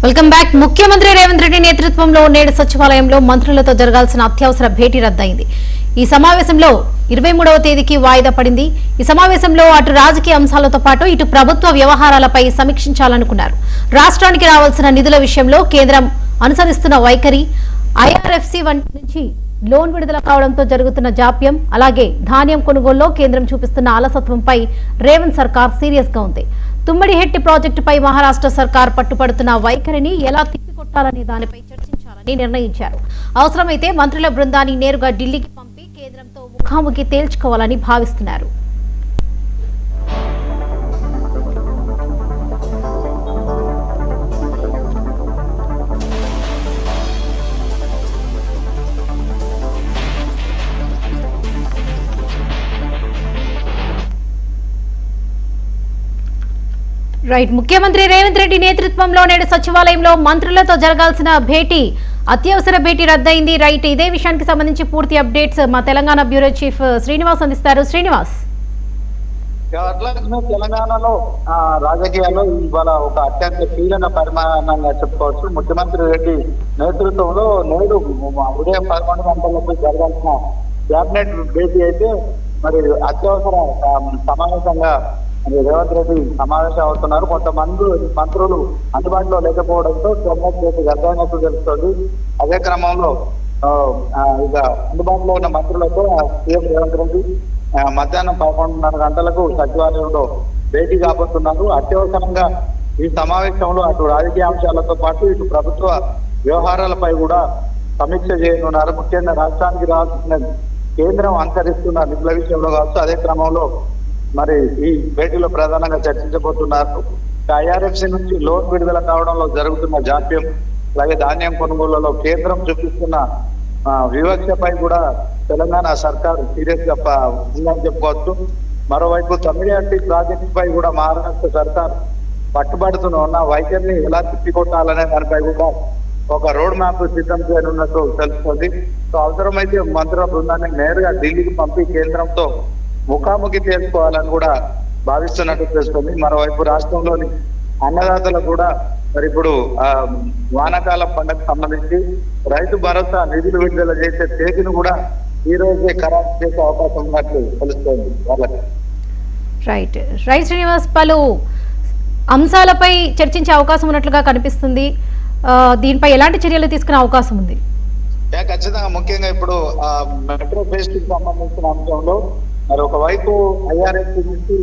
Welcome back. ముఖ్యమంత్రి రేవంత్ రెడ్డి నేతృత్వంలో నేడు సచివాలయంలో మంత్రులతో జరగాల్సిన అత్యవసర భేటీ రద్దయింది. ఈ సమావేశంలో 23వ తేదీకి వాయిదా పడింది. ఈ సమావేశంలో అటు రాజకీయ అంశాలతో పాటు ఇటు ప్రభుత్వ వ్యవహారాలపై సమీక్షించాలనుకున్నారు. రాష్ట్రానికి రావాల్సిన నిధుల విషయంలో కేంద్రం అనుసరిస్తున్న వైఖరి, ఐఆర్ఎఫ్సి నుంచి లోన్ విడుదల కావడంతో జరుగుతున్న జాప్యం, అలాగే ధాన్యం కొనుగోలులో కేంద్రం చూపిస్తున్న అలసత్వంపై రేవంత్ సర్కార్ సీరియస్ గా ఉంది. తుమ్మడిహెట్టి ప్రాజెక్టుపై మహారాష్ట్ర సర్కార్ పట్టుపడుతున్న వైఖరిని ఎలా తిప్పికొట్టాలనే దానిపై చర్చించాలని నిర్ణయించారు. అవసరమైతే మంత్రుల బృందాన్ని నేరుగా ఢిల్లీకి పంపి కేంద్రంతో ముఖాముఖి తేల్చుకోవాలని భావిస్తున్నారు. రైట్. ముఖ్యమంత్రి రేవంత్ రెడ్డి నేతృత్వంలో నేడు సచివాలయంలో మంత్రులతో జరగాల్సిన భేటీ అత్యవసర భేటీ రద్దయింది. రైట్, ఇదే విషయానికి సంబంధించి పూర్తి అప్డేట్స్ మా తెలంగాణ బ్యూరో చీఫ్ శ్రీనివాస్ అందిస్తారు. శ్రీనివాస్, తెలంగాణలో రాజకీయాల్లో ఇవాళ ఒక అత్యంత కీలక పరిమాణంగా చెప్పుకోవచ్చు. ముఖ్యమంత్రి రెడ్డి నేతృత్వంలో నేడు ఉదయం 11 గంటలకు జరగాల్సిన క్యాబినెట్ భేటీ అయితే మరి అత్యవసర సమావేశంగా రేవంత్ రెడ్డి సమావేశం అవుతున్నారు. కొంతమంది మంత్రులు అందుబాటులో లేకపోవడంతో క్యాబినెట్ రద్దయినట్టు తెలుస్తుంది. అదే క్రమంలో ఇక అందుబాటులో ఉన్న మంత్రులతో సీఎం రేవంత్ రెడ్డి మధ్యాహ్నం 11:30 గంటలకు సచివాలయంలో భేటీ కాబోతున్నారు. అత్యవసరంగా ఈ సమావేశంలో అటు రాజకీయ అంశాలతో పాటు ఇటు ప్రభుత్వ వ్యవహారాలపై కూడా సమీక్ష చేయనున్నారు. ముఖ్యంగా రాష్ట్రానికి రావాల్సిన కేంద్రం అనుసరిస్తున్న నిధుల విషయంలో కావచ్చు. అదే క్రమంలో మరి ఈ భేటీలో ప్రధానంగా చర్చించబోతున్నారు. ఐఆర్ఎఫ్సి నుంచి లోన్ విడుదల కావడంలో జరుగుతున్న జాప్యం, అలాగే ధాన్యం కొనుగోళ్లలో కేంద్రం చూపిస్తున్న వివక్షపై కూడా తెలంగాణ సర్కార్ సీరియస్ గా ఉందని చెప్పుకోవచ్చు. మరోవైపు తమిళనాడు ప్రాజెక్టు పై కూడా మహారాష్ట్ర సర్కార్ పట్టుబడుతున్న వైఖరిని ఎలా తిప్పికొట్టాలనే దానిపై కూడా ఒక రోడ్ మ్యాప్ సిద్ధం చేయనున్నట్టు తెలుస్తుంది. సో అవసరమైతే మంత్రుల బృందాన్ని నేరుగా ఢిల్లీకి పంపి కేంద్రంతో ముఖాముఖి చేసుకోవాలని కూడా భావిస్తున్నట్టు తెలుస్తుంది. మరోవైపు రాష్ట్రంలోని అన్నదాతలకు కూడా మరి ఇప్పుడు వానాకాలం పంటకు సంబంధించి రైతు భరోసా నిధులు విడుదల చేసే తేదీని కూడా ఈ రోజే ఖరారు చేసే అవకాశం ఉన్నట్లు తెలుస్తోంది వాళ్ళకి. రైట్ రైట్ శ్రీనివాస్, పలు అంశాలపై చర్చించే అవకాశం ఉన్నట్లుగా కనిపిస్తుంది. దీనిపై ఎలాంటి చర్యలు తీసుకునే అవకాశం ఉంది? ఖచ్చితంగా ముఖ్యంగా ఇప్పుడు మెట్రో ఫేజ్ కి సంబంధించిన అంశంలో మరి ఒకవైపు ఐఆర్ఎస్ నుంచి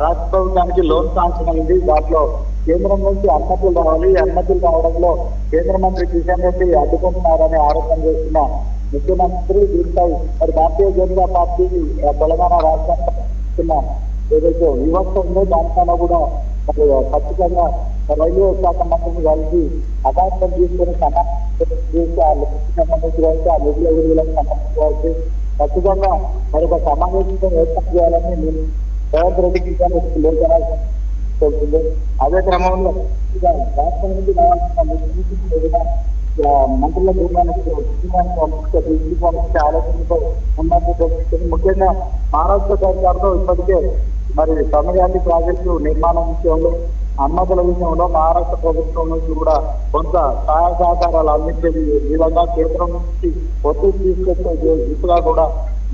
రాష్ట్ర ప్రభుత్వానికి లోన్ శాంక్షన్ అయింది. దాంట్లో కేంద్రం నుంచి అనుమతులు రావాలి. అనుమతులు రావడంలో కేంద్ర మంత్రి కిషన్ రెడ్డి అడ్డుకుంటున్నారని ఆరోపణ చేస్తున్న ముఖ్యమంత్రి దీనిపై మరి భారతీయ జనతా పార్టీ తెలంగాణ రాష్ట్రంలో ఏదైతే వివక్ష ఉందో దానిపైన కూడా మరి ఖచ్చితంగా రైల్వే శాఖ మంత్రిని కలిసి అకాశం తీసుకుని సంబంధించి ఆ నిధుల విడుదలకు సంబంధించి ఖచ్చితంగా మరి ఒక సమావేశంతో ఏర్పాటు చేయాలని నేను రేవంత్ రెడ్డికి తెలుస్తుంది. అదే క్రమంలో రాష్ట్రం నుంచి మంత్రుల పంపించే ఆలోచనతో ఉన్నట్టు తెలుస్తుంది. ముఖ్యంగా మహారాష్ట్ర సర్కార్తో ఇప్పటికే మరి తమిళనాడు ప్రాజెక్టు నిర్మాణం విషయంలో అనుమతుల విషయంలో మహారాష్ట్ర ప్రభుత్వం నుంచి కూడా కొంత సహాయ సహకారాలు అందించే విధంగా కేంద్రం నుంచి ఒత్తిడి తీసుకొచ్చే దిశగా కూడా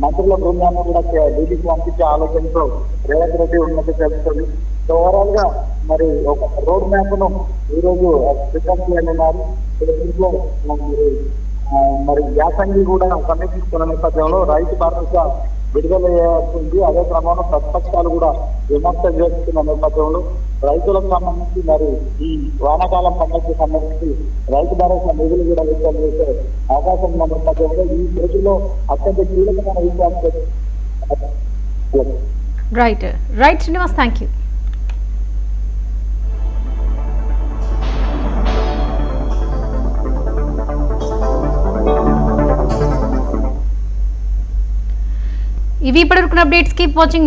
మంత్రుల బృందాన్ని కూడా ఢిల్లీకి పంపించే ఆలోచనతో రేవంత్ రెడ్డి ఉన్నట్టు తెలుస్తుంది. సో ఓవరాల్ గా మరి ఒక రోడ్ మ్యాప్ ను ఈ రోజు సిద్ధం చేయనున్నారు. దీంట్లో మరి యాసంగి కూడా సమీక్షిస్తున్న నేపథ్యంలో రైతు భరోసా విడుదల చేయాల్సింది. అదే క్రమంలో ప్రతిపక్షాలు కూడా విమర్శ చేస్తున్న నేపథ్యంలో రైతులకు సంబంధించి మరి ఈ వానాకాలం పంటకు సంబంధించి రైతు భరోసా నిధులు కూడా విడుదల చేసే అవకాశం ఉన్న నేపథ్యంలో ఈ రోజుల్లో అత్యంత కీలకమైన విషయాలు. Right right Srinivas, thank you. ఇవి ఇప్పటివరకు అప్డేట్స్. Keep watching.